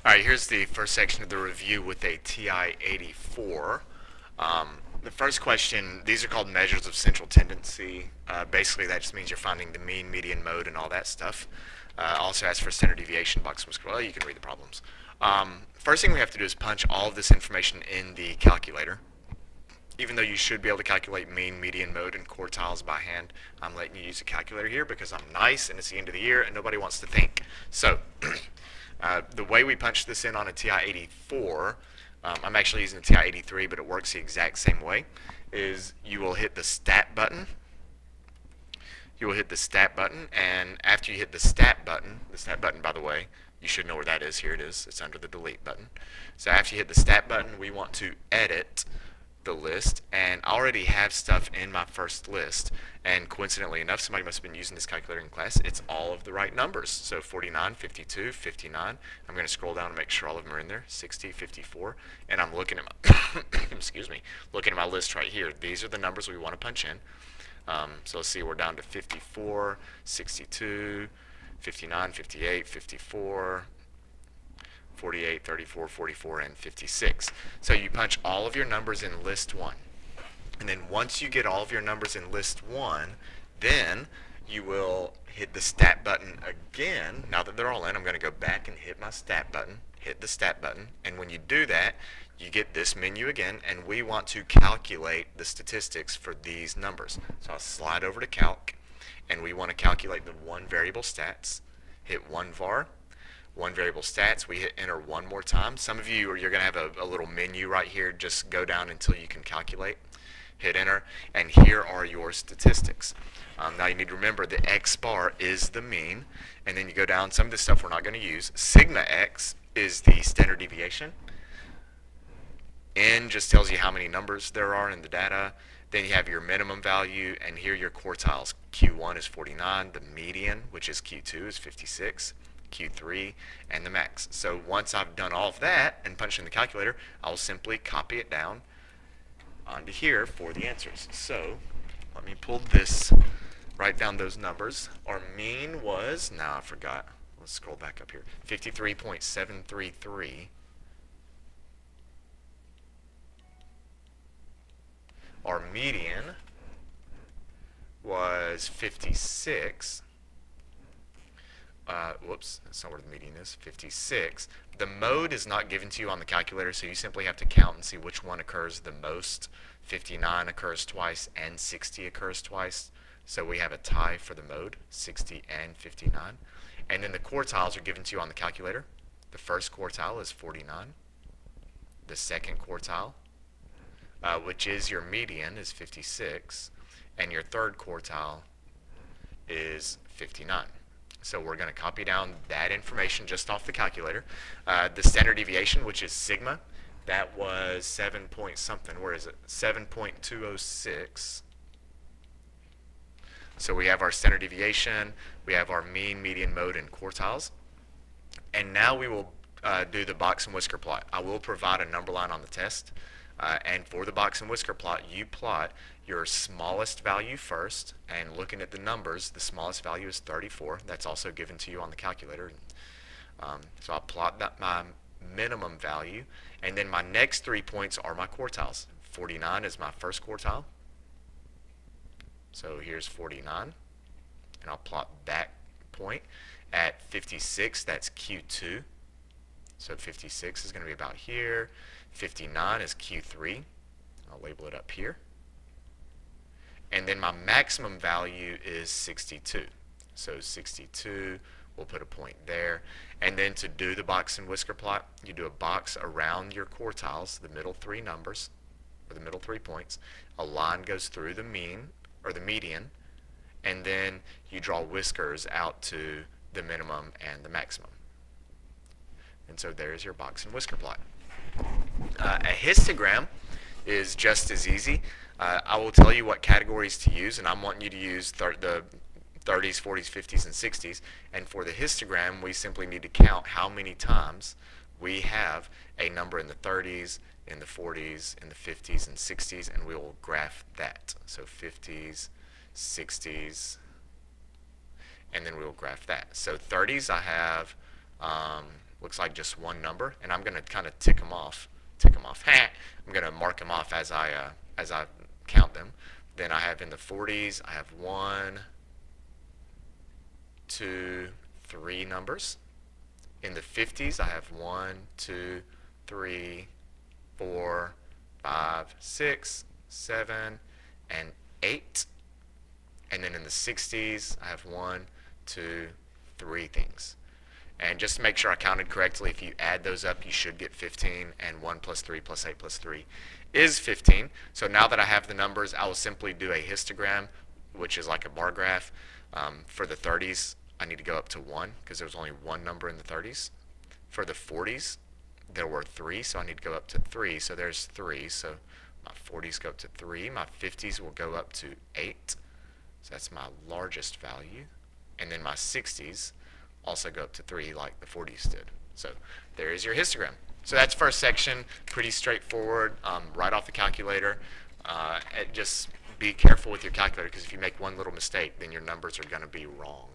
Alright, here's the first section of the review with a TI84. The first question, these are called measures of central tendency. Basically, that just means you're finding the mean, median, mode, and all that stuff. Also asks for standard deviation, box whisker. Well, you can read the problems. First thing we have to do is punch all of this information in the calculator. Even though you should be able to calculate mean, median, mode, and quartiles by hand, I'm letting you use a calculator here because I'm nice and it's the end of the year and nobody wants to think. So, the way we punch this in on a TI84, I'm actually using a TI83, but it works the exact same way, is you will hit the stat button. You will hit the stat button, and after you hit the stat button, by the way, you should know where that is. Here it is. It's under the delete button. So after you hit the stat button, we want to edit the list, and I already have stuff in my first list, and coincidentally enough, somebody must have been using this calculator in class. It's all of the right numbers. So 49, 52, 59. I'm going to scroll down and make sure all of them are in there. 60, 54, and I'm looking at my excuse me, looking at my list right here. These are the numbers we want to punch in. So let's see, we're down to 54, 62, 59, 58, 54, 48, 34, 44, and 56. So you punch all of your numbers in list 1. And then once you get all of your numbers in list 1, then you will hit the stat button again. Now that they're all in, I'm going to go back and hit my stat button, hit the stat button, and when you do that, you get this menu again, and we want to calculate the statistics for these numbers. So I'll slide over to calc, and we want to calculate the one variable stats, hit one var, one variable stats, we hit enter one more time. Some of you, you're going to have a little menu right here. Just go down until you can calculate. Hit enter, and here are your statistics. Now you need to remember the x bar is the mean, and then you go down. Some of this stuff we're not going to use. Sigma x is the standard deviation. N just tells you how many numbers there are in the data. Then you have your minimum value, and here your quartiles. Q1 is 49, the median, which is Q2, is 56. Q3, and the max. So once I've done all of that and punched in the calculator, I'll simply copy it down onto here for the answers. So let me pull this, write down those numbers. Our mean was, now I forgot, let's scroll back up here, 53.733. Our median was 56. Whoops, that's not where the median is, 56. The mode is not given to you on the calculator, so you simply have to count and see which one occurs the most. 59 occurs twice and 60 occurs twice. So we have a tie for the mode, 60 and 59. And then the quartiles are given to you on the calculator. The first quartile is 49. The second quartile, which is your median, is 56. And your third quartile is 59. So we're going to copy down that information just off the calculator. The standard deviation, which is sigma, that was 7 point something. Where is it? 7.206. So we have our standard deviation, we have our mean, median, mode, and quartiles. And now we will do the box and whisker plot. I will provide a number line on the test. And for the box and whisker plot, you plot your smallest value first, and looking at the numbers, the smallest value is 34. That's also given to you on the calculator. So I'll plot that my minimum value, and then my next 3 points are my quartiles. 49 is my first quartile. So here's 49, and I'll plot that point. At 56, that's Q2. So 56 is going to be about here. 59 is Q3. I'll label it up here. And then my maximum value is 62. So 62, we'll put a point there. And then to do the box and whisker plot, you do a box around your quartiles, the middle 3 numbers, or the middle 3 points. A line goes through the mean, or the median, and then you draw whiskers out to the minimum and the maximum. And so there's your box and whisker plot. A histogram is just as easy. I will tell you what categories to use, and I'm wanting you to use the 30s, 40s, 50s, and 60s. And for the histogram, we simply need to count how many times we have a number in the 30s, in the 40s, in the 50s, and 60s, and we will graph that. So 50s, 60s, and then we will graph that. So 30s I have looks like just one number, and I'm going to kind of tick them off. I'm going to mark them off as I count them. Then I have in the 40s, I have 1, 2, 3 numbers. In the 50s, I have 1, 2, 3, 4, 5, 6, 7, and 8. And then in the 60s, I have 1, 2, 3 things. And just to make sure I counted correctly, if you add those up, you should get 15, and 1 plus 3 plus 8 plus 3 is 15. So now that I have the numbers, I will simply do a histogram, which is like a bar graph. For the 30s, I need to go up to 1 because there was only one number in the 30s. For the 40s, there were 3, so I need to go up to 3. So there's 3. So my 40s go up to 3. My 50s will go up to 8. So that's my largest value. And then my 60s also go up to 3 like the 40s did. So there is your histogram. So that's first section, pretty straightforward, right off the calculator. Just be careful with your calculator because if you make one little mistake, then your numbers are going to be wrong.